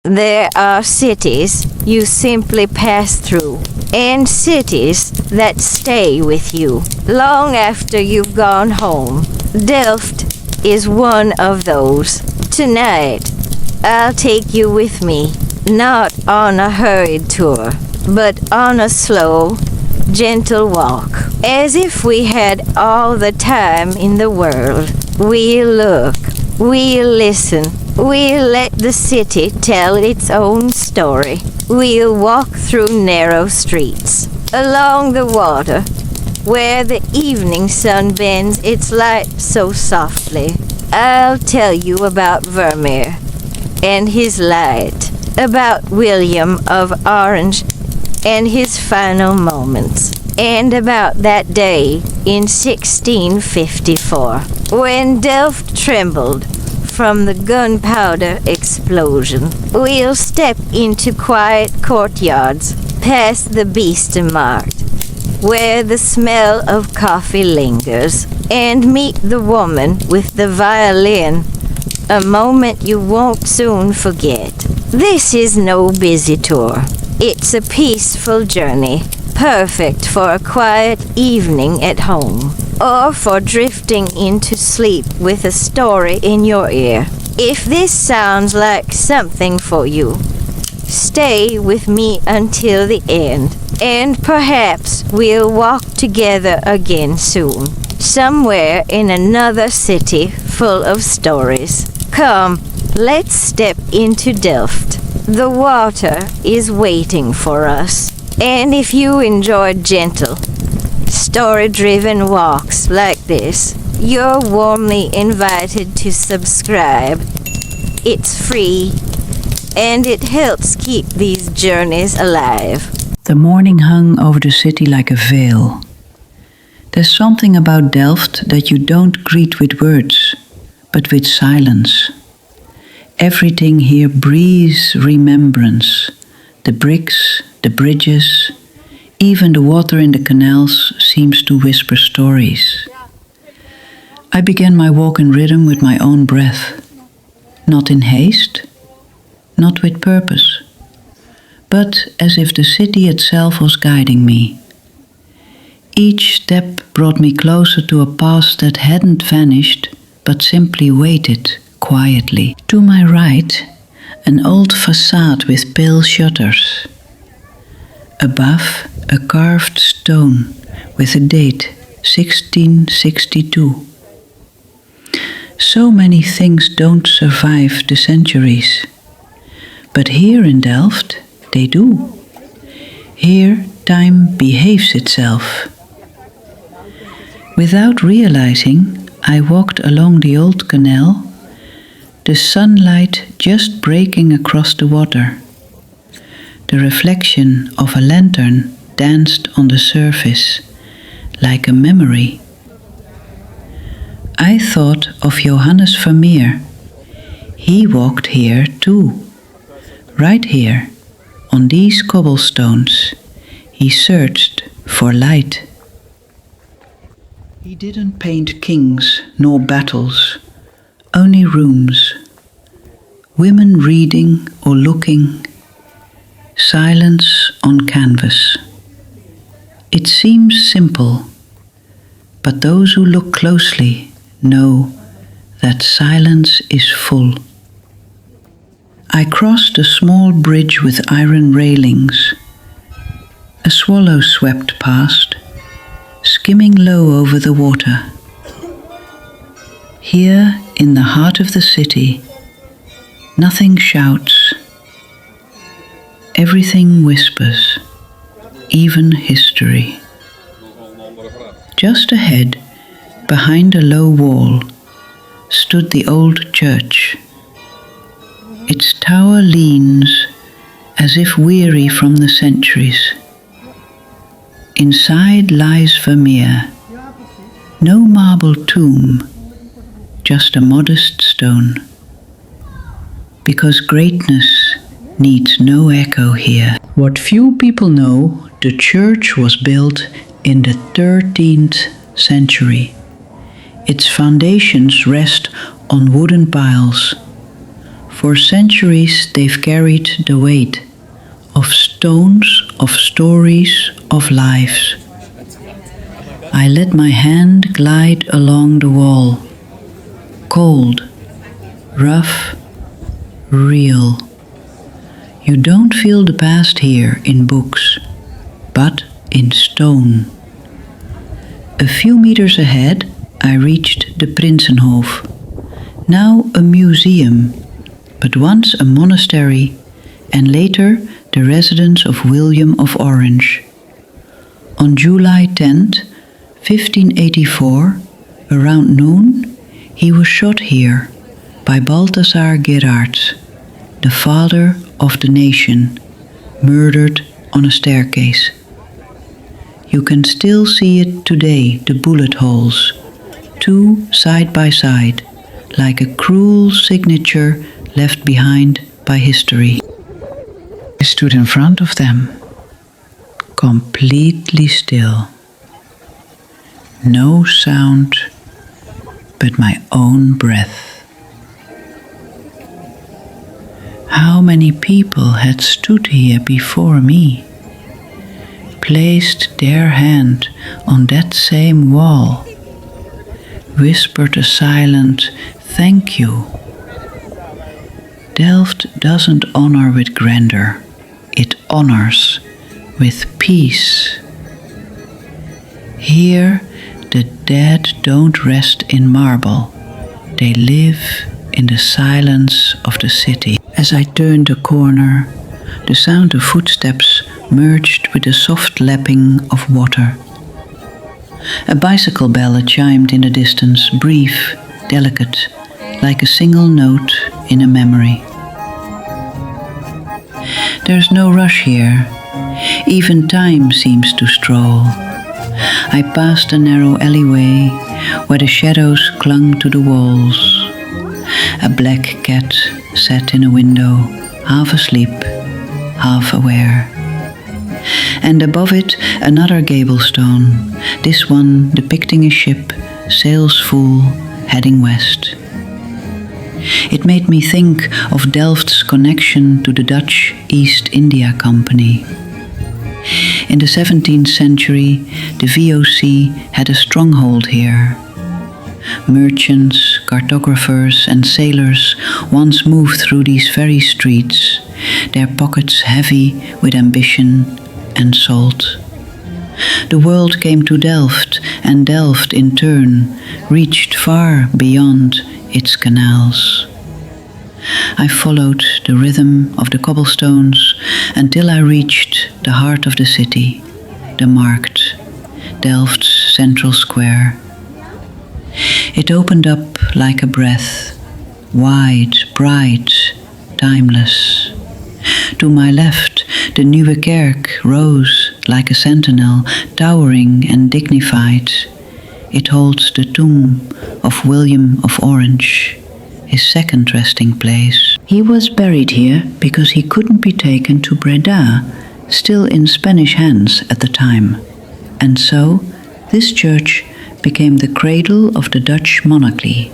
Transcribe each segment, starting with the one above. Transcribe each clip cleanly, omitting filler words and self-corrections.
There are cities you simply pass through, and cities that stay with you long after you've gone home. Delft is one of those. Tonight, I'll take you with me, not on a hurried tour, but on a slow, gentle walk, as if we had all the time in the world. We'll look, we'll listen, we'll let the city tell its own story. We'll walk through narrow streets, along the water, where the evening sun bends its light so softly. I'll tell you about Vermeer and his light, about William of Orange and his final moments, and about that day in 1654, when Delft trembled from the Gunpowder Explosion. We'll step into quiet courtyards, past the Beestenmarkt, where the smell of coffee lingers, and meet the woman with the violin, a moment you won't soon forget. This is no busy tour. It's a peaceful journey, perfect for a quiet evening at home, or for drifting into sleep with a story in your ear. If this sounds like something for you, stay with me until the end, and perhaps we'll walk together again soon, somewhere in another city full of stories. Come, let's step into Delft. The water is waiting for us, and if you enjoy gentle, story-driven walks like this, you're warmly invited to subscribe. It's free, and it helps keep these journeys alive. The morning hung over the city like a veil. There's something about Delft that you don't greet with words, but with silence. Everything here breathes remembrance. The bricks, the bridges, even the water in the canals seems to whisper stories. I began my walk in rhythm with my own breath, not in haste, not with purpose, but as if the city itself was guiding me. Each step brought me closer to a past that hadn't vanished, but simply waited quietly. To my right, an old facade with pale shutters. Above, a carved stone with a date, 1662. So many things don't survive the centuries. But here in Delft, they do. Here, time behaves itself. Without realizing, I walked along the old canal, the sunlight just breaking across the water. The reflection of a lantern danced on the surface, like a memory. I thought of Johannes Vermeer. He walked here too. Right here, on these cobblestones, he searched for light. He didn't paint kings nor battles, only rooms, women reading or looking, silence on canvas. It seems simple, but those who look closely know that silence is full. I crossed a small bridge with iron railings. A swallow swept past, skimming low over the water. Here, in the heart of the city, nothing shouts. Everything whispers, even history. Just ahead, behind a low wall, stood the old church. Its tower leans as if weary from the centuries. Inside lies Vermeer. No marble tomb, just a modest stone. Because greatness needs no echo here. What few people know, the church was built in the 13th century. Its foundations rest on wooden piles. For centuries they've carried the weight of stones, of stories, of lives. I let my hand glide along the wall, cold, rough, real. You don't feel the past here in books, but in stone. A few meters ahead, I reached the Prinsenhof, now a museum, but once a monastery, and later the residence of William of Orange. On July 10th, 1584, around noon, he was shot here by Balthasar Gerards, the father of the nation, murdered on a staircase. You can still see it today, the bullet holes, two side by side, like a cruel signature left behind by history. I stood in front of them, completely still. No sound but my own breath. How many people had stood here before me, placed their hand on that same wall, whispered a silent thank you. Delft doesn't honor with grandeur, it honors with peace. Here the dead don't rest in marble, they live in the silence of the city. As I turned a corner, the sound of footsteps merged with the soft lapping of water. A bicycle bell chimed in the distance, brief, delicate, like a single note in a memory. There's no rush here, even time seems to stroll. I passed a narrow alleyway where the shadows clung to the walls. A black cat sat in a window, half asleep, half aware. And above it another gable stone, this one depicting a ship, sails full, heading west. It made me think of Delft's connection to the Dutch East India Company. In the 17th century, the VOC had a stronghold here. Merchants, cartographers and sailors once moved through these very streets, their pockets heavy with ambition and salt. The world came to Delft, and Delft in turn reached far beyond its canals. I followed the rhythm of the cobblestones until I reached the heart of the city, the Markt, Delft's central square. It opened up like a breath, wide, bright, timeless. To my left, the Nieuwe Kerk rose like a sentinel, towering and dignified. It holds the tomb of William of Orange, his second resting place. He was buried here because he couldn't be taken to Breda, still in Spanish hands at the time. And so, this church became the cradle of the Dutch monarchy.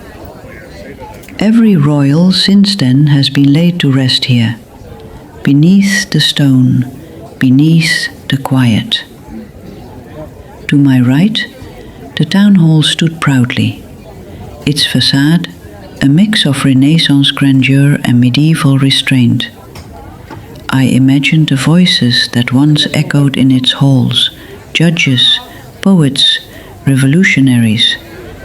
Every royal since then has been laid to rest here, beneath the stone, beneath the quiet. To my right, the town hall stood proudly, its facade a mix of Renaissance grandeur and medieval restraint. I imagined the voices that once echoed in its halls, judges, poets, revolutionaries,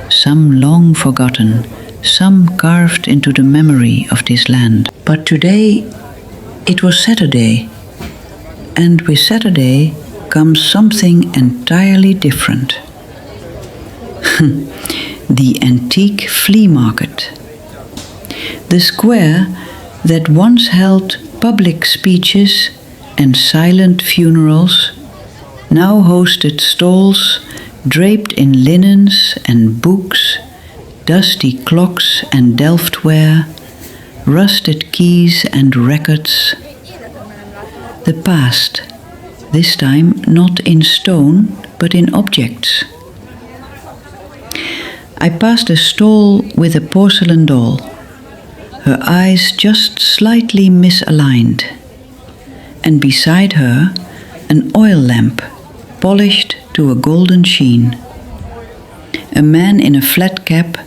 some long forgotten, some carved into the memory of this land. But today it was Saturday, and with Saturday comes something entirely different. The antique flea market. The square that once held public speeches and silent funerals now hosted stalls draped in linens and books, dusty clocks and Delftware, rusted keys and records. The past, this time not in stone but in objects. I passed a stall with a porcelain doll, her eyes just slightly misaligned, and beside her an oil lamp polished to a golden sheen. A man in a flat cap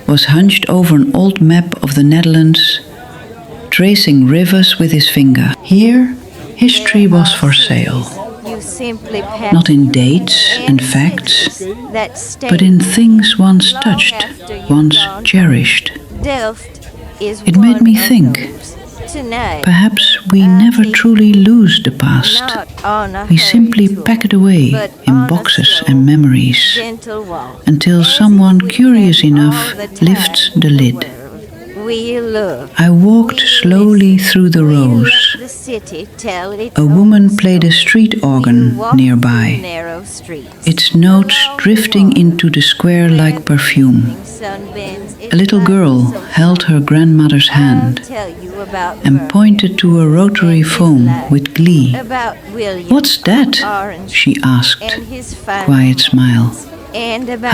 was hunched over an old map of the Netherlands, tracing rivers with his finger. Here, history was for sale, not in dates and facts, but in things once touched, once cherished. It made me think, perhaps we never truly lose the past. We simply pack it away in boxes and memories until someone curious enough lifts the lid. I walked slowly through the rows. A woman played a street organ nearby, its notes drifting into the square like perfume. A little girl held her grandmother's hand and pointed to a rotary phone with glee. "What's that?" she asked, quiet smile.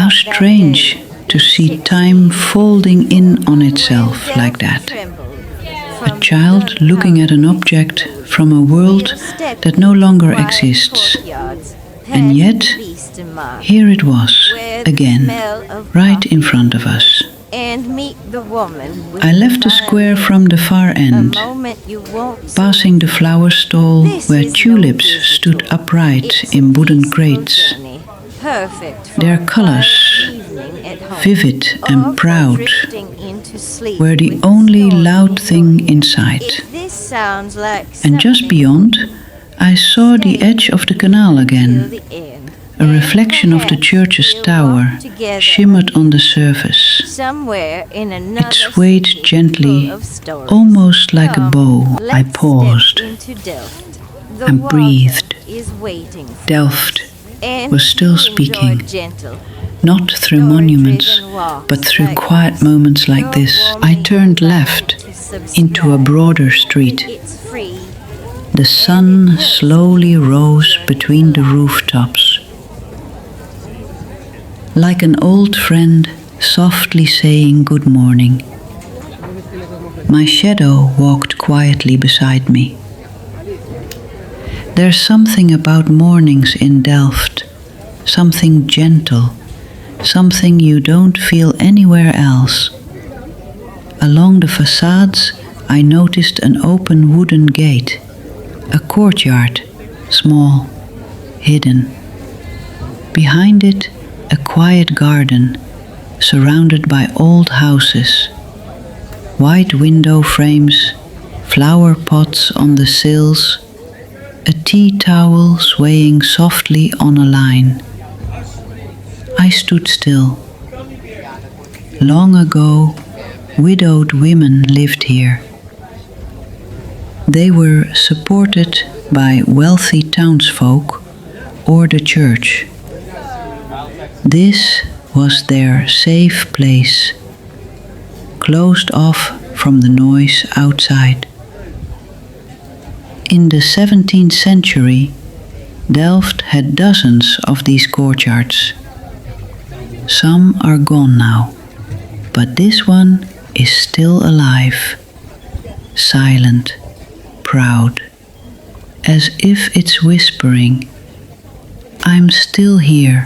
How strange to see time folding in on itself like that. A child looking at an object from a world that no longer exists. And yet, here it was, again, right in front of us. I left the square from the far end, passing the flower stall where tulips stood upright in wooden crates. Their colors, vivid and proud, were the only loud thing in sight. And just beyond, I saw the edge of the canal again. A reflection of the church's tower shimmered on the surface. It swayed gently, almost like a bow. I paused and breathed. Delft was still speaking, not through monuments, but through quiet moments like this. I turned left into a broader street. The sun slowly rose between the rooftops, like an old friend softly saying good morning. My shadow walked quietly beside me. There's something about mornings in Delft, something gentle, something you don't feel anywhere else. Along the facades, I noticed an open wooden gate, a courtyard, small, hidden. Behind it, a quiet garden, surrounded by old houses, white window frames, flower pots on the sills, a tea towel swaying softly on a line. I stood still. Long ago, widowed women lived here. They were supported by wealthy townsfolk or the church. This was their safe place, closed off from the noise outside. In the 17th century, Delft had dozens of these courtyards. Some are gone now, but this one is still alive, silent, proud, as if it's whispering, "I'm still here,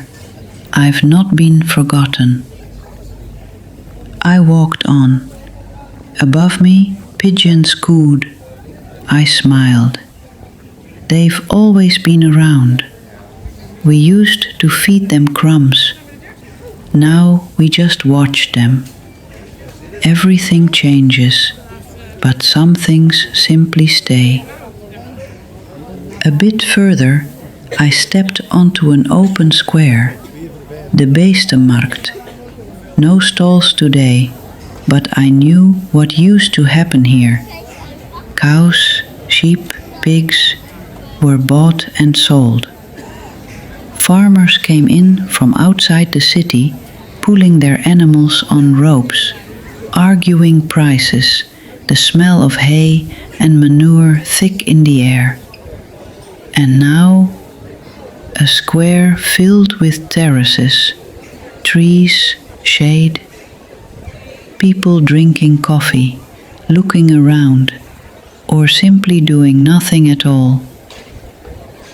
I've not been forgotten." I walked on. Above me, pigeons cooed. I smiled. They've always been around. We used to feed them crumbs. Now we just watch them. Everything changes, but some things simply stay. A bit further, I stepped onto an open square, the Beestenmarkt. No stalls today, but I knew what used to happen here. Cows, sheep, pigs were bought and sold. Farmers came in from outside the city, pulling their animals on ropes, arguing prices, the smell of hay and manure thick in the air. And now, a square filled with terraces, trees, shade, people drinking coffee, looking around, or simply doing nothing at all.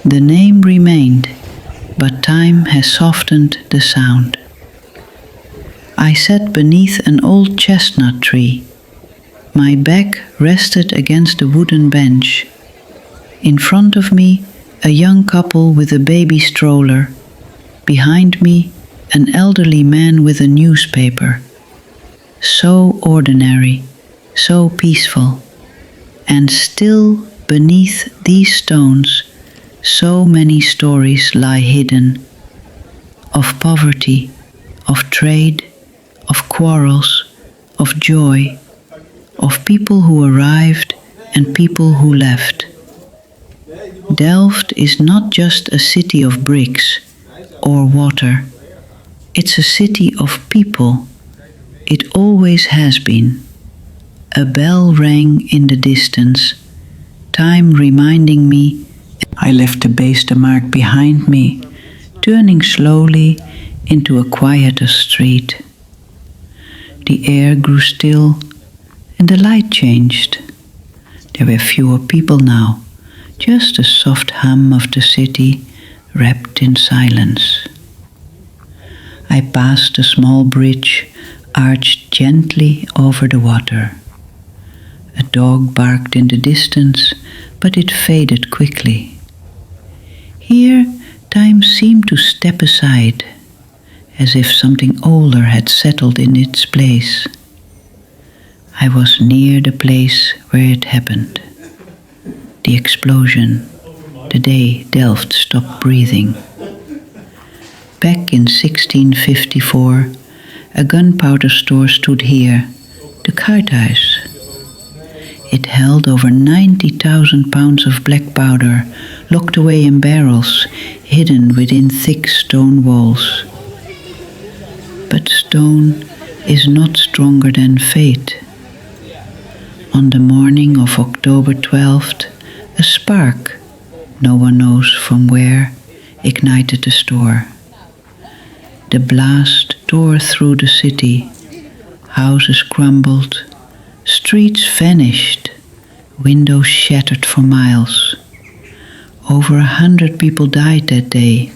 The name remained, but time has softened the sound. I sat beneath an old chestnut tree. My back rested against a wooden bench. In front of me, a young couple with a baby stroller. Behind me, an elderly man with a newspaper. So ordinary, so peaceful. And still beneath these stones, so many stories lie hidden. Of poverty, of trade, of quarrels, of joy, of people who arrived and people who left. Delft is not just a city of bricks or water. It's a city of people. It always has been. A bell rang in the distance, time reminding me. I left the Beestenmarkt behind me, turning slowly into a quieter street. The air grew still and the light changed. There were fewer people now, just a soft hum of the city wrapped in silence. I passed a small bridge arched gently over the water. A dog barked in the distance, but it faded quickly. Here, time seemed to step aside, as if something older had settled in its place. I was near the place where it happened. The explosion, the day Delft stopped breathing. Back in 1654, a gunpowder store stood here, the courtyards. It held over 90,000 pounds of black powder, locked away in barrels, hidden within thick stone walls. But stone is not stronger than fate. On the morning of October 12th, a spark, no one knows from where, ignited the store. The blast tore through the city. Houses crumbled, streets vanished, windows shattered for miles. Over 100 people died that day.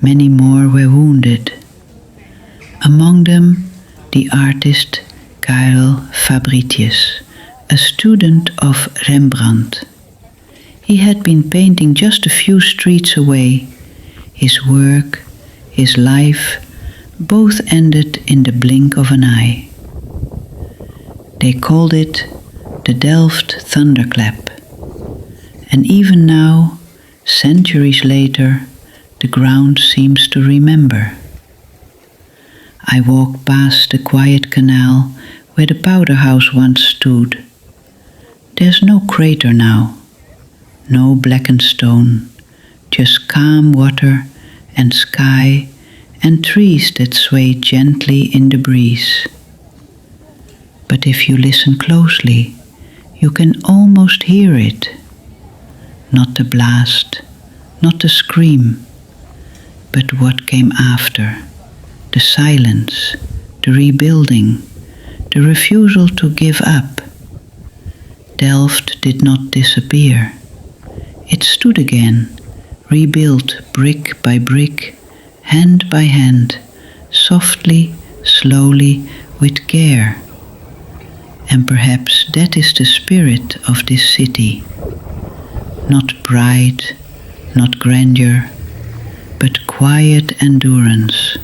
Many more were wounded. Among them, the artist Karel Fabritius, a student of Rembrandt. He had been painting just a few streets away. His work, his life, both ended in the blink of an eye. They called it the Delft Thunderclap. And even now, centuries later, the ground seems to remember. I walk past the quiet canal where the powder house once stood. There's no crater now, no blackened stone, just calm water and sky and trees that sway gently in the breeze. But if you listen closely, you can almost hear it. Not the blast, not the scream, but what came after. The silence, the rebuilding, the refusal to give up. Delft did not disappear. It stood again, rebuilt brick by brick, hand by hand, softly, slowly, with care. And perhaps that is the spirit of this city. Not pride, not grandeur, but quiet endurance,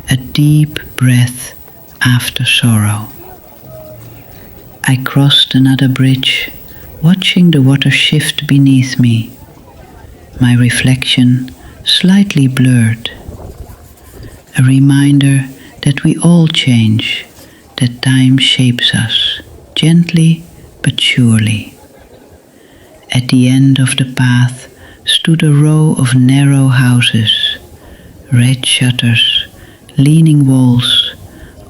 a deep breath after sorrow. I crossed another bridge, watching the water shift beneath me, my reflection slightly blurred. A reminder that we all change, that time shapes us, gently but surely. At the end of the path stood a row of narrow houses, red shutters, leaning walls,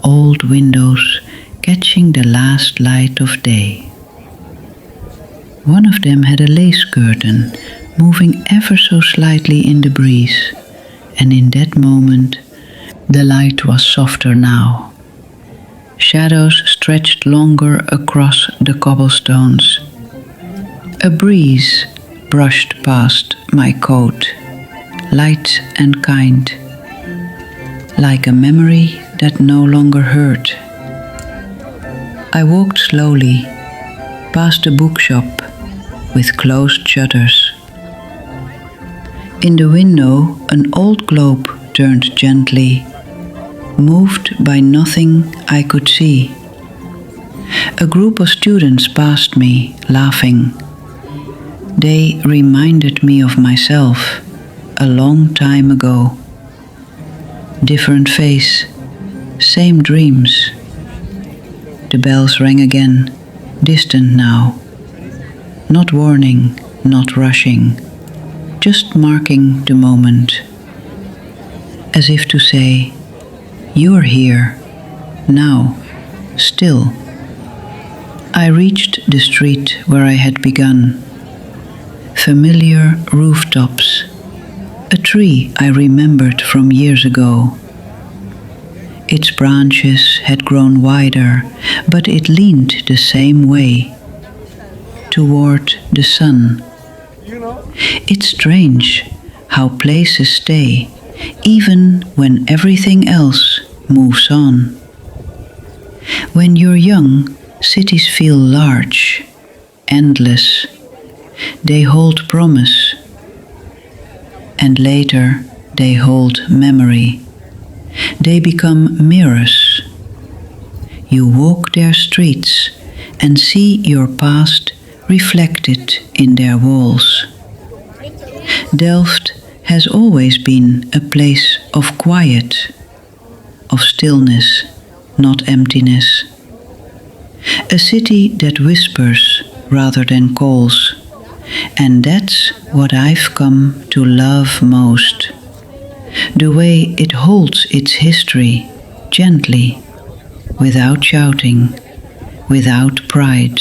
old windows catching the last light of day. One of them had a lace curtain moving ever so slightly in the breeze, and in that moment the light was softer now. shadows stretched longer across the cobblestones. A breeze brushed past my coat, light and kind, like a memory that no longer hurt. I walked slowly past a bookshop with closed shutters. In the window, an old globe turned gently, moved by nothing I could see. A group of students passed me, laughing. They reminded me of myself a long time ago. Different face, same dreams. The bells rang again, distant now. Not warning, not rushing, just marking the moment. As if to say, you're here, now, still. I reached the street where I had begun. Familiar rooftops, a tree I remembered from years ago. Its branches had grown wider, but it leaned the same way, toward the sun. It's strange how places stay, even when everything else moves on. When you're young, cities feel large, endless. They hold promise, and later they hold memory. They become mirrors. You walk their streets and see your past reflected in their walls. Delft has always been a place of quiet, of stillness, not emptiness. A city that whispers rather than calls, and that's what I've come to love most. The way it holds its history gently, without shouting, without pride.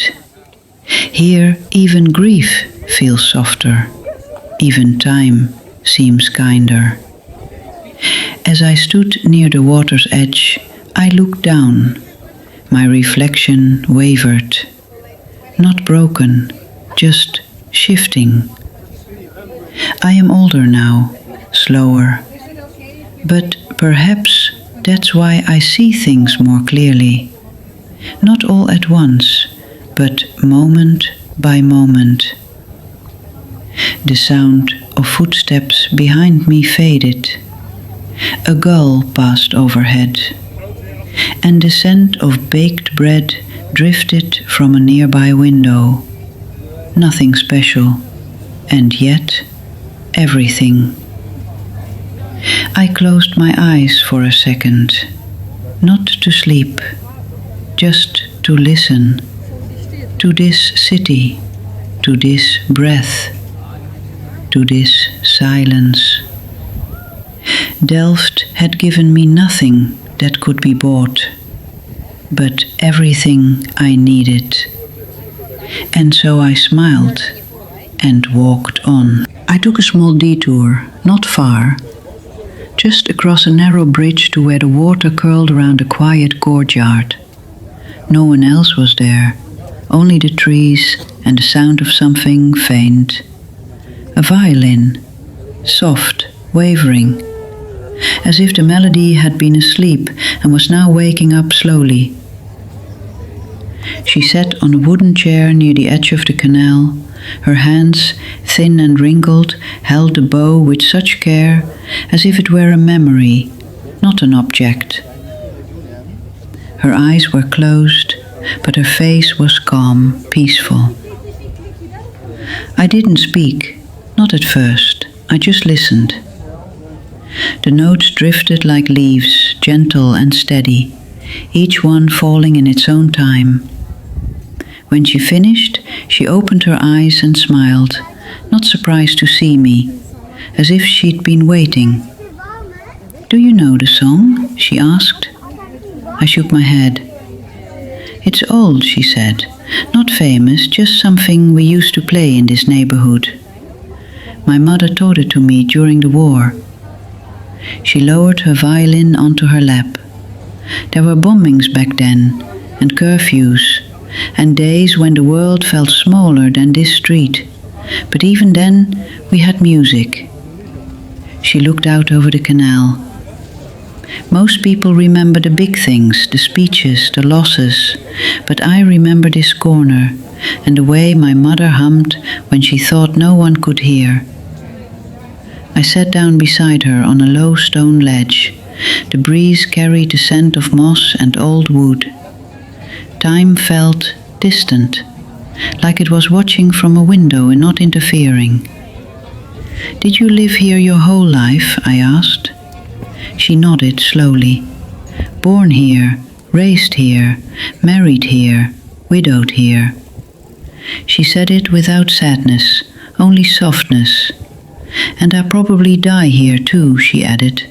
Here even grief feels softer, even time seems kinder. As I stood near the water's edge, I looked down. My reflection wavered, not broken, just shifting. I am older now, slower, but perhaps that's why I see things more clearly. Not all at once, but moment by moment. The sound of footsteps behind me faded. A gull passed overhead, and the scent of baked bread drifted from a nearby window. Nothing special, and yet everything. I closed my eyes for a second, not to sleep, just to listen, to this city, to this breath, to this silence. Delft had given me nothing that could be bought, but everything I needed. And so I smiled and walked on. I took a small detour, not far, just across a narrow bridge to where the water curled around a quiet courtyard. No one else was there, only the trees and the sound of something faint. A violin, soft, wavering, as if the melody had been asleep and was now waking up slowly. She sat on a wooden chair near the edge of the canal. Her hands, thin and wrinkled, held the bow with such care, as if it were a memory, not an object. Her eyes were closed, but her face was calm, peaceful. I didn't speak, not at first. I just listened. The notes drifted like leaves, gentle and steady, each one falling in its own time. When she finished, she opened her eyes and smiled, not surprised to see me, as if she'd been waiting. "Do you know the song?" she asked. I shook my head. "It's old," she said, "not famous, just something we used to play in this neighborhood. My mother taught it to me during the war." She lowered her violin onto her lap. There were bombings back then, and curfews, and days when the world felt smaller than this street. But even then, we had music. She looked out over the canal. Most people remember the big things, the speeches, the losses, but I remember this corner and the way my mother hummed when she thought no one could hear. I sat down beside her on a low stone ledge. The breeze carried the scent of moss and old wood. Time felt distant, like it was watching from a window and not interfering. "Did you live here your whole life?" I asked. She nodded slowly. "Born here, raised here, married here, widowed here." She said it without sadness, only softness. "And I'll probably die here too," she added.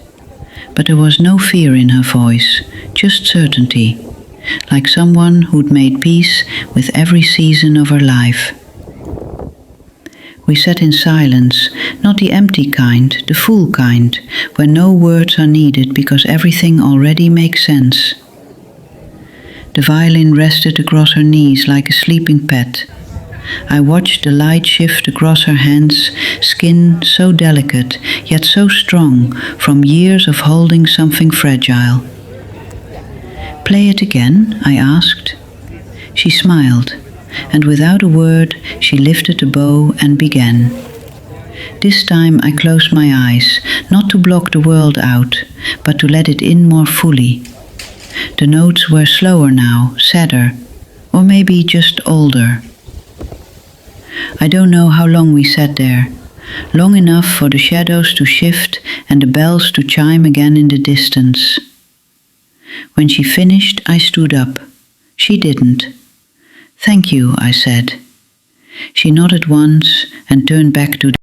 But there was no fear in her voice, just certainty, like someone who'd made peace with every season of her life. We sat in silence, not the empty kind, the full kind, where no words are needed because everything already makes sense. The violin rested across her knees like a sleeping pet. I watched the light shift across her hands, skin so delicate, yet so strong, from years of holding something fragile. "Play it again?" I asked. She smiled, and without a word she lifted the bow and began. This time I closed my eyes, not to block the world out, but to let it in more fully. The notes were slower now, sadder, or maybe just older. I don't know how long we sat there, long enough for the shadows to shift and the bells to chime again in the distance. When she finished, I stood up. She didn't. "Thank you," I said. She nodded once and turned back to